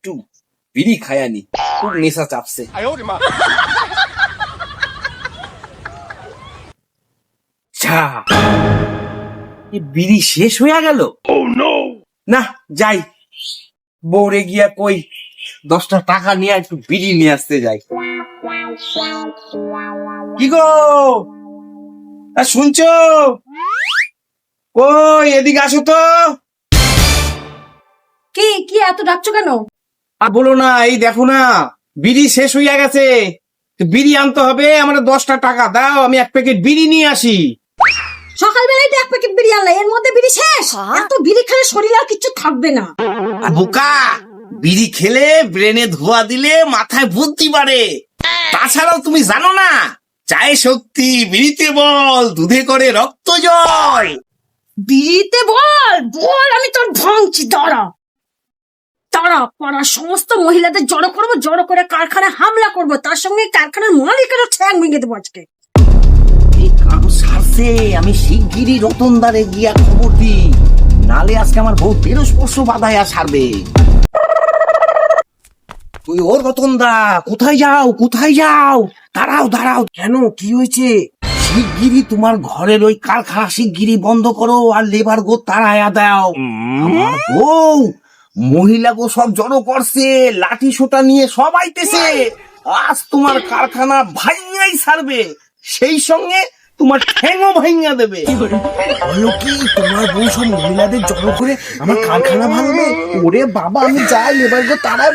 একটু বিড়ি খায়ানি, খুব নেশা চাপছে। যা, এ বিড়ি শেষ হইয়া গেল। না যাই, বউরে গিয়া কই 10টা টাকা নিয়ে একটু বিড়ি নিয়ে আসতে যাই। কি গো, শুনছো? কই এদিকে আসো তো। কি কি এত ডাকছো কেন? আর বলো না, এই দেখো না, বিড়ি শেষ হইয়া গেছে। তো বিড়ি আনতে হবে, আমরা 10টা টাকা দাও, আমি 1 প্যাকেট বিড়ি নিয়ে আসি। সকালবেলায় তো 1 প্যাকেট বিড়ি আনলে, এর মধ্যে বিড়ি শেষ? এত বিড়ি খেলে শরীরে আর কিছু থাকবে না। আর বোকা, বিড়ি খেলে ব্রেনে ধোয়া দিলে মাথায় বুদ্ধি বাড়ে। তাছাড়াও তুমি জানো না, চায়ে শক্তি, বিড়িতে বল, দুধে করে রক্ত জল। বিড়িতে বল বল, আমি তোর ভাঙছি, দাঁড়া দাঁড়া। পাড়ার সমস্ত মহিলাদের জড়ো করবো, জড়ো করে কারখানায় হামলা করবো, তার সঙ্গে কারখানার মালিকেরও ঠ্যাং ভেঙে দেবো আজকে। এই কাম সারছে, আমি শিগগিরই রতনদারে গিয়া খবর দিই, নালে আজকে আমার বউ 13 বাধায়া সারবে। তুই ওর রতনদা, কোথায় যাও কোথায় যাও? দাঁড়াও দাঁড়াও, কেন কি হয়েছে? শিগগিরই তোমার ঘরের ওই কারখানা শিগগিরই বন্ধ করো, আর লেবার গো তাড়ায়া দাও। আমার বউ মহিলা গো সব জড়ো করছে, লাঠি সোটা নিয়ে সব আইতেছে। আজ তোমার কারখানা ভাইয়াই ছাড়বে, সেই সঙ্গে তোমার ঠ্যাংও ভাইয়া দেবে। বলো কি, তোমার বউ সব মহিলাদের জড়ো করে আমার কারখানা ভাঙবে? ওরে বাবা, আমি যাই, লেবার গো তাড়ায়।